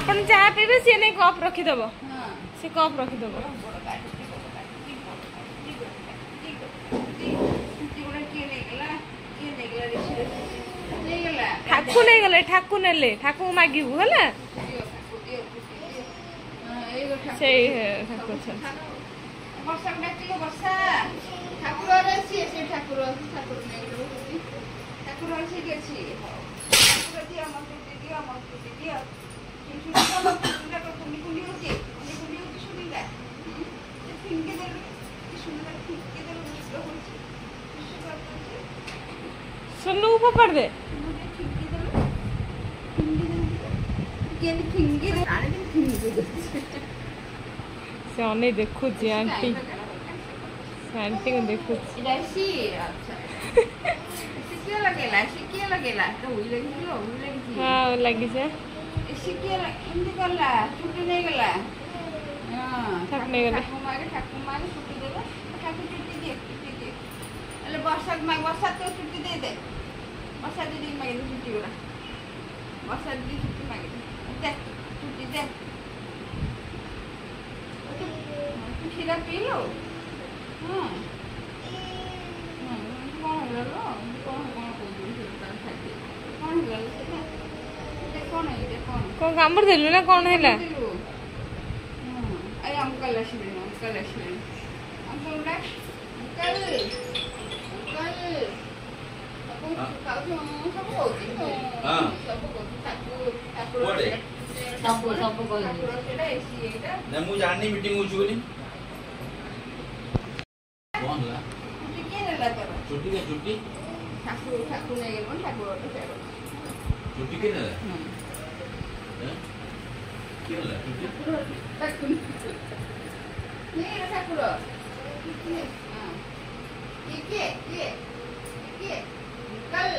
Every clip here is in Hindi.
आपन चाह पीबे से नहीं कप रखिदेव से कप रखिदेव ठाकू नेले ठाकू मागिबू हला से ठाकू सुनू पकड़ दे से अने देखु आंटी आंटी को देखु हाँ लगी से क्षीरा पी लो कौन कामर देलु ना कौन हैला आई अंकल आसीबे अंकल उडा मु जाननी मीटिंग होची बोली कौन ला छुट्टी के नेला तोर छुट्टी के छुट्टी ठाकुर नै गेल ठाकुर तो छुट्टी के नेला हैं के नेला छुट्टी नहीं ठाकुर हां के कल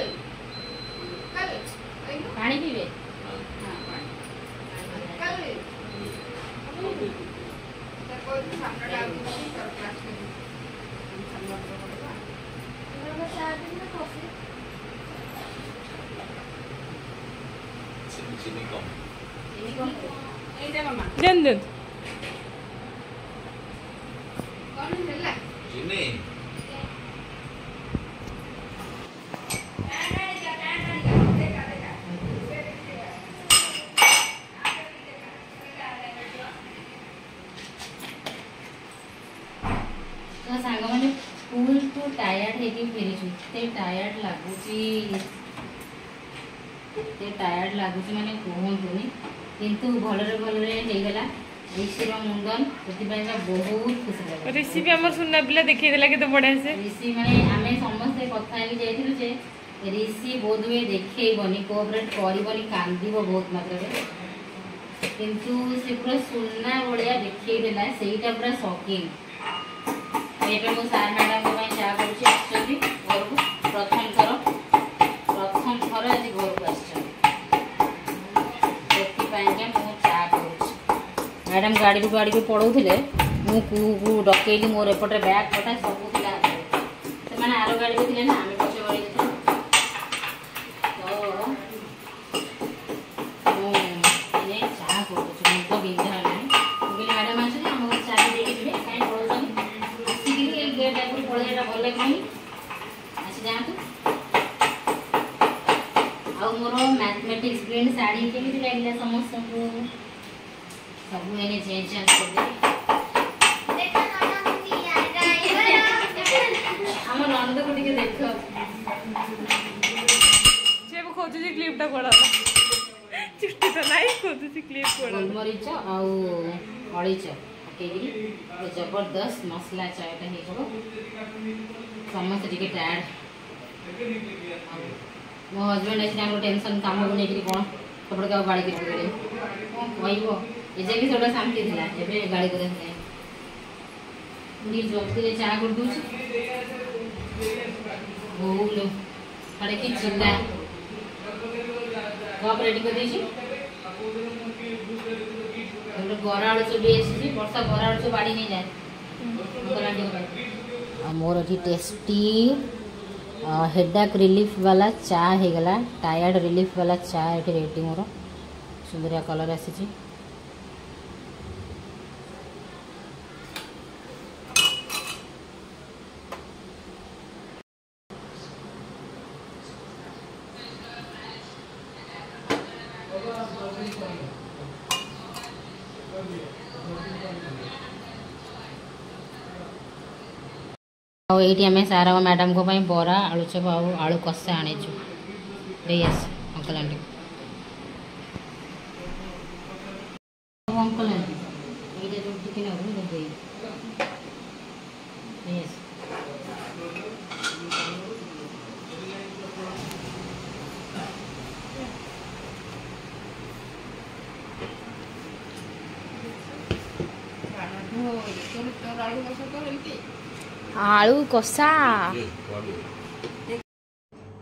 पानी पीबे हां पानी कल कोई सामने डाल कर क्लास में चीनी कम एटा मामा देन देन कौन नेला चीनी फुल टू टायर्ड है कि फेरी ते टायर्ड लागुची माने कहूनी किंतु भलरे भलरे हे गला ऋषि रो मुंडन सेति का बहुत खुशी लागला ऋषि भी हमर सुनना बिला देखै देला के तो बढ़िया से ऋषि माने आमे समस्त कथा हे जाइथिलु जे ऋषि बोधवे देखैबनी कोऑपरेट करिबनी कांदीबो बहुत मात्रा रे किंतु से पूरा सुनना बढिया देखै देला सेटा पूरा शॉकिंग एबे मो सार मैडम को चा करूची एक्चुअली घर को प्रथम थर आज घर को आछन सेति पाइन के मो चा करूची मैडम गाड़ी को पड़ौथिले मु को डकेली मोर एपटे बैग पटा सब थिला से माने आरो गाड़ी को थिले ना आमे पछे गाड़ी थिले तो ये चा करूची मु तो बिंधा नहीं बोले मैडम आछन हम चा दे के जिवे काई पड़ौछन गेट आगु पड़ेटा भल लगे आसी जातु आ मोर मैथमेटिक्स ग्रीन साड़ी केमिति लागला समस्त को सब एने चेंज कर दे देखो नाना मुझे याद आई हमर ननद को टिके देखो जे खोजु जे क्लिपटा कोडा चिट्टी तो नाही खोजु जे क्लिप कोडा गोलमरीच आ अळीच केगिरी जबरदस्त मसला चायटा हे जबो समस्त टिके टायर्ड मो हस्बैंड ऐसे हम टेंशन काम को लेके कोन कपड़ का गाड़ी के करे वहीबो ए जे कि थोड़ा शांति थिला एबे गाड़ी करे है नी जल्दी रे चा कर दूछ बोलो अरे की चिल्ला कप रेडी कर दीची तो गराड़ से भी एसी वर्षा गराड़ से बाड़ी नहीं जाए मोर अठी टेस्टी हेडेक रिलीफ वाला चा हे गला टायर्ड रिलीफ वाला चा एठी रेडी मोर सुंदरिया कलर आसी ये आम सारा मैडम को बरा आलुचप आलू कषा आनीचु आस अंकल आंटी अंकल आंटी ये जो टिफिन आलू कषा।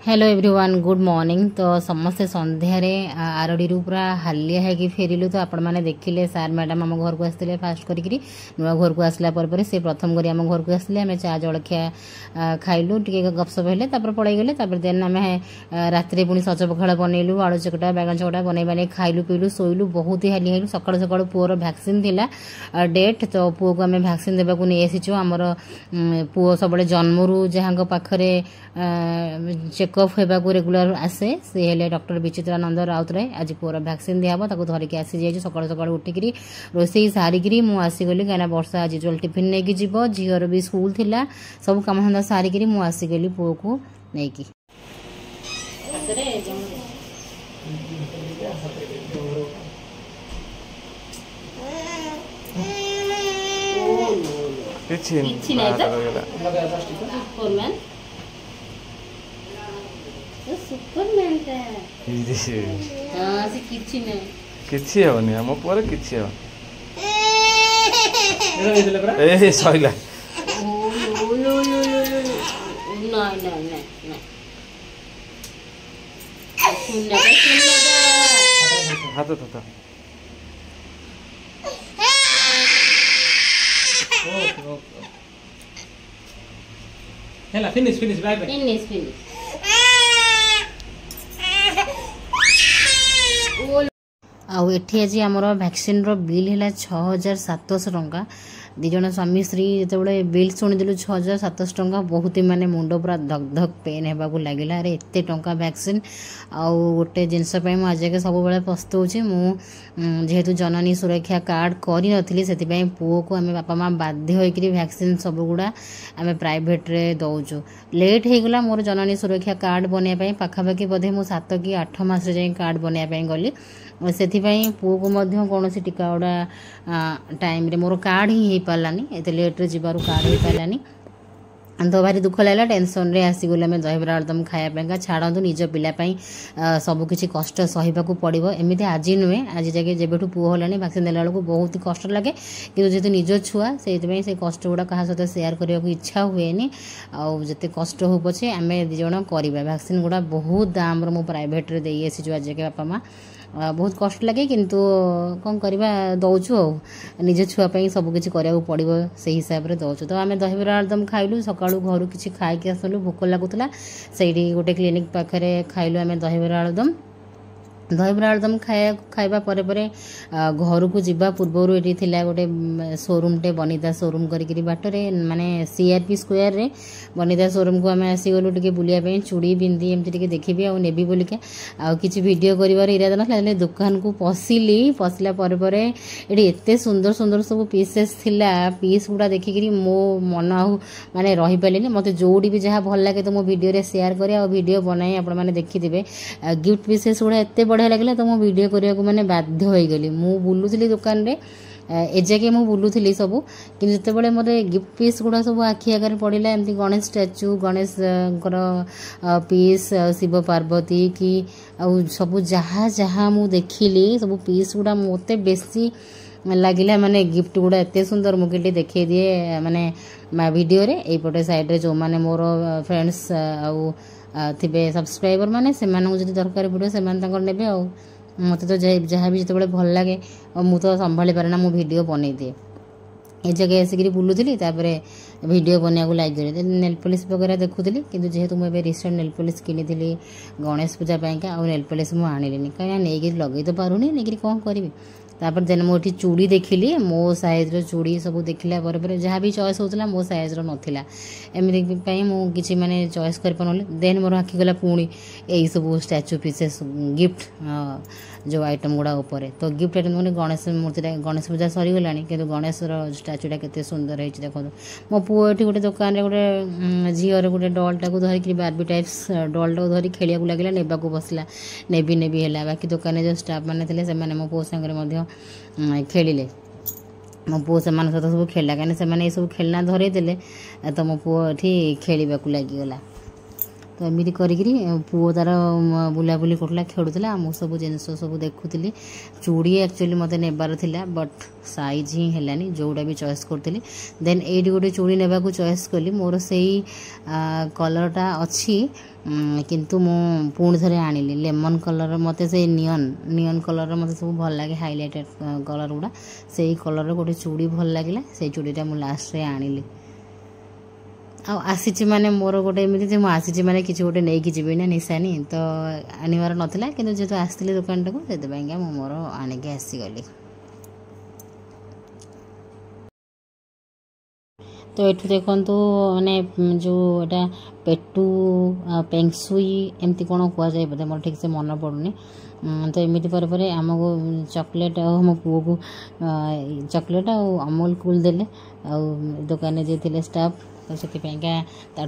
Hello everyone good morning. तो समस्ते संध्यारे आरडी पूरा हालिया है कि फेरिलु। तो आपण मैंने देखिले सार मैडम आम घर को आसते फास्ट करी नुआ घर को आसला पर से प्रथम करी आम घर को आसते आम चा जलखिया खाइलु टे गपसप हेले पड़े गले देन आम राति पुणी सज पखाड़ बनइलु आलू चकटा बैगन चकटा बनई बन खाइलु पीलु शोलु बहुत ही हालिया सका सका पुओर भैक्सीन थिला डेट। तो पुओ को आम भैक्सीन देवा नहीं आसीचु आमर पुओ सब जन्मरू जहाँ पाखरे चेकअप होगा रेगुलर आसे सी हेले डॉक्टर विचित्रानंद राउतराय आज पुअर भैक्सीन दिहब ताको धरिकी आसी जाइए सका सका उठिकी रोसई सारिकी मुझे आसीगली कहीं वर्षा आज यूजुअल टिफिन नहीं कि जीव झीर भी स्कूल थिला सब काम धंदा सारिकी मुझे आसीगली पुओ को नहीं सुपरमैन किछि हेबनी हम पर किछि हेब ए सइला हाथ था हेला finish finish bye bye finish finish आउ एठी आज आमर वैक्सीन रो बिल है 6700 टंका दिज स्वामी स्त्री जो बिल शुणिदेलु 6700 टंका बहुत ही माने मुंड पूरा धक धक पेन होगा लगे अरे एत टंका वैक्सीन आउ गोटे जिनस आज सब पस्तौची जेहेतु जननी सुरक्षा कार्ड करी नथिली से पुओ को आम बापा माँ बाध्य होकर वैक्सीन सब गुड़ा आम प्राइवेट रे दौचु लेट हो गला मोर जननी सुरक्षा कार्ड बनवाई पाखापाखि बोधे मु 7 कि 8 मास जाए कार्ड बनवाई गली से पुओ को कौन टीका गुड़ा टाइम रे मोर कार्ड ही पारानी एत लेट्रे जीवार कार्ड हो पारानी तो भारी दुख लगा टेंशन रे आसीगले आम दहीबरा आलुदम खायापा छाड़ू निज पिलापाई सबकि कष्ट सहीबा पड़ो एमती आज नुहे आज जाके जब पुओ हलानी वैक्सीन देला बेलू बहुत कष्ट लगे कि जेहतु निज छुआ से कष्ट गुड़ा क्या सहित सेयार करने को इच्छा हुए आउ जिते कष्ट हो पछे आम दिज करवा वैक्सीन गुड़ा बहुत दाम मु प्राइवेट रे दे आसी आज जाके बापा माँ बहुत कष्ट लगे किंतु कौन करवा दौचु निज छुआपाई सबकि कराया पड़ो से हिसाब से दौचु। तो आम दहीबरा आलुदम खाइलु सका घर किसी खाई आसलु भोक लगुला से गोटे क्लिनिक पाखे खाइलु आम दहीबरा आलुदम खाइबा परे परे घर को जीवा पूर्व ये थिला गोटे शोरूम टे बनिता शोरूम करी बाटरे माने सीआरपी स्क्वायर रे बनिता शोरूम को आम आसीगलु टे बुलाया चूड़ी बिंदी एमती देखी आउ नेबी बोलिका आउ किसी वीडियो कर इरादा ना दुकान को पशिला परे ये एत सुंदर सुंदर सब पीसेस थिला पीस गुड़ा देखिकी मो मन आउ माने रही पारे मत जोड़ी भी जहाँ भल लगे तो मो वीडियो रे शेयर करे आ वीडियो बनाई आपण मैंने देखिथे गिफ्ट पीसेस गुड़ा एत बढ़िया लगे तो मो वीडियो करने को मैंने बाध्य हो गली मु बुलूली दुकान रे एजाके मु बुलूली सब कि जिते मत गिफ्ट पीस गुड़ा सब आखि आगे पड़ा एमती गणेश स्टैचू गणेश पीस शिव पार्वती कि सब जहाँ जहाँ मु देखिली सब पीस गुड़ा मत बेसी लगिला माने गिफ्ट गुड़ा एत सुंदर मुझे देखे दिए माने वीडियो रे एपटे साइड रे जो माने मोर फ्रेंड्स आउ थे सब्सक्राइबर माने से दरकार वीडियो से ने आ मत तो जहाँ भी जिते भल लगे मु तो संभाली पारे ना मु वीडियो बनई दिए ए जगह आसिक बुलूली वीडियो बनाया लाइक करी नेल पॉलिश वगैरह देखुली कि जेहेतु मुझे रिसेंट नेल पॉलिश किनी गणेश पूजा आउ नेल पॉलिश मुझे आनिली कहीं नहीं लगे तो पारूनी नहीं कौन करी तापर देन मुझे चूड़ी देखिली मो साइज चूड़ी सब देखला पर जहाँ भी चॉइस होता मो साइज नाला एमती मुझे माने चॉइस कर देन मोर आखि गला पुणी यही सब स्टैचू पीसेस गिफ्ट जो आइटम गुड़ा उपर तो गिफ्ट आइटम मैंने गणेश मूर्ति गणेश पूजा सरीगला कि गणेश स्टाचूटा के सुंदर है देखो मो पुओ ये गोटे दुकान में गोटे झीर गोटे डॉलटा को धरिक बार्बी टाइप्स डॉलटा को धरी खेलिया लगे ने बसला नेबी नेबी है बाकी दुकान जो स्टाफ मैंने से मो पुओ सांगे खेलिले मो पुओ से सहित सब खेला कहीं सब खेलना धरईदे तो मो पुओ ये खेलने लगिगला तो एमती करी पुओ तार बुलाबुली करूला खेलुला मु सब जिनस सब देखुली चूड़ी एक्चुअली मत नेबार थिला बट साइज ही हेलानी जोड़ा भी चॉइस करी देन ये गोटे चूड़ी नेबा को चॉइस कली मोर से कलरटा अच्छी किंतु मु पुणी थे आनिली लेमन कलर मत से नियन कलर मत सब भल लगे हाइलाइटेड कलर गुड़ा से कलर गोटे चूड़ी भल लगे से चूड़ीटा मु लास्ट रे आनिली आसी माने मोर गोटे एमती मुझे माने किसी गोटे नहीं कि जीवी ना निशानी तो आनबार नाला कि जेहतु आसती दुकान टाक से मोर आणिक आसीगली तो ये देखु माने जो एटा पेटू पेंगसुई एमती कौन कहुए बोधे मोर ठीक से मन पड़ूनी तो एमती पर आमको चॉकलेट मो पुओ को चॉकलेट अमूल कूल देले आ दुकान जे थे स्टाफ तो से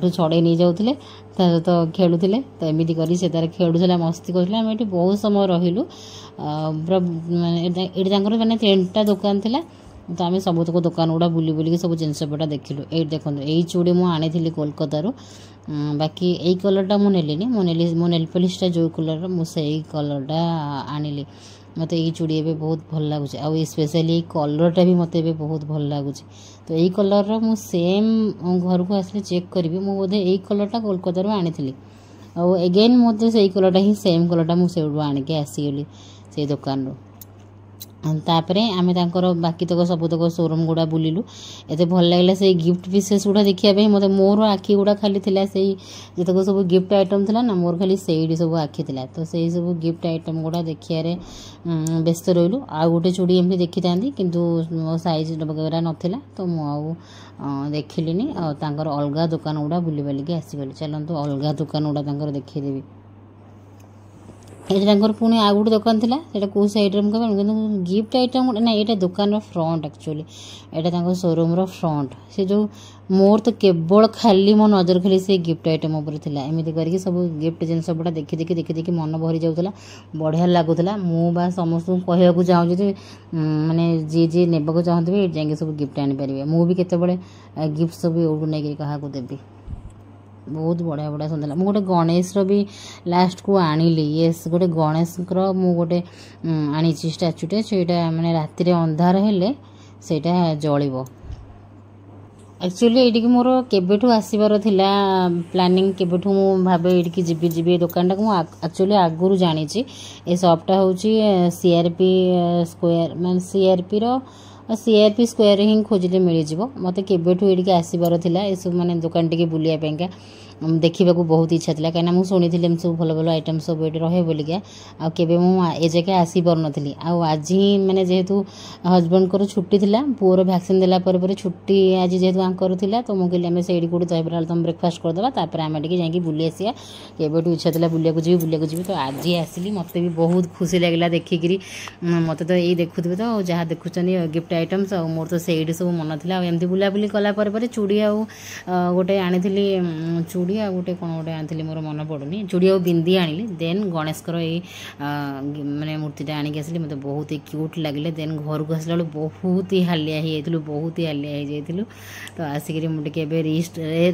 छड़े नहीं जाऊे तो खेलुले तो एमती करी से तार खेलुला मस्ती करूला आम ये बहुत समय रहिलु पूरा ये मैंने 3टा दुकान थिला तो आम सबुतक दुकान गुड़ा बुली बुलिक सब जिनसपटा देखिलु ये देखो यही चूड़ी मुझे कोलकाता बाकी यही कलरटा मुझे मो नेल पॉलिशटा जो कलर मुझे कलरटा आनिली मत ये चूड़ी एवं बहुत भल लगुच आ स्पेशली कलरटा भी मत बहुत भल लगुच तो यही कलर मु सेम घर को आसले चेक करी मु बोधे यही कलरटा कोलकाता आनी आउ एगेन मत से कलरटा ही सेम कलरटा मुझे आणिक आसीगली से दुकान रू तापर आम बाकी तक सबुतक शोरूम गुड़ा बुलिलु एत भल लगे से गिफ्ट पीसेस गुड़ा देखापी मत मोर आखि गुड़ा खाली से जितक सब गिफ्ट आइटम थी ना मोर खाली से सब आखि थी तो से सब गिफ्ट आइटम गुड़ा देखिए व्यस्त रही आ गोटे चूड़ी एमती देखी था कि मो साइज वगैरह नाला तो मुझे देखिली अलग दुकान गुड़ा बुली बालिकी आसीगली चलते अलग दुकान गुड़ा देखीदेवी ये पुणी आ गोटे दुकान थी कौ सैड गिफ्ट आइटम ना ये दुकान फ्रंट एक्चुअली यहाँ शोरूम फ्रंट से जो मोर तो केवल खाली मो नजर खाली से गिफ्ट आइटम उपर थी एमती करके सब गिफ्ट जिन गुड़ा देखी देखी देखी देखी मन भरी जाऊला बढ़िया लगुला मुझे समस्त कहूँ चाहूँगी माने जी जी ने चाहते ये जाए सब गिफ्ट आनीपर मुझे केतबे गिफ्ट सब यूट्यूब नहीं क्या देवी बहुत बढ़िया बढ़िया सुंदर मुझे गोटे गणेश भी लास्ट को आनिली येस गोटे गणेश गोटे आनी स्टाचूटे से मैंने राति अंधार हेले सेटा जलिब एक्चुअली ये मोर केबेठू आसबार थिला प्लानिंग केबेठू मु भाबे ये जीवी जीवी दुकान टाक एक्चुअली आगुरी जानी ए सॉपटा हूँ सीआरपी स्क्वायर मैं सीआरपी स्क्वायर ही खोजिले मिल जाव मत केबेठू ये आसबार थिला ए सब माने दुकान टिके बुलिया देखा बहुत इच्छा था कहीं मुझे शुणी सब भल भल आइटम सब ये रहे बोलिका आबे मुझे जगह आसी पार नी आज ही मैंने जेहेतु हजबैंड को छुट्टी थी पुअर भैक्सीन देला छुट्टी आज जेहेतु आंकर थी तो मुझे कहली से कौटी दहीबरा तुम ब्रेकफास्ट करदे आम टे जाकि बुली आसा केबेठू इच्छा था बुलिया जी तो आज ही आसली मत भी बहुत खुशी लगे देखिकी मत तो यही देखुए तो जहाँ देखुं गिफ्ट आइटम्स आ मोर तो से सब मन था एमती बुलाबुली कलापर चूड़ी आउ गोटे आनी चूड़ी आ गोटे कौन गोटे आनी मोर मन पड़ूनी चूड़ी आ बिंदी आनी देन गणेशकर ये माने मूर्तिटा आणिक आसली मतलब बहुत ही क्यूट लगे देन घर को आसला बहुत ही हालिया हो बहुत ही हालिया हो तो आसिक मुझे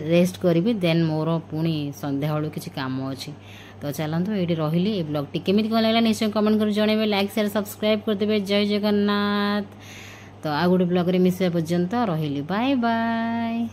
रेस्ट करी देन मोर पुणी संध्या बेलू किसी काम अच्छी तो चलते ये रही ये ब्लॉग टी केमी कौन लगे निश्चय कमेंट कर जनइबे लाइक शेयर सब्सक्राइब करदे जय जगन्नाथ तो आ गोटे ब्लॉग रे मिसवा पर्यंत रही बाय बाय।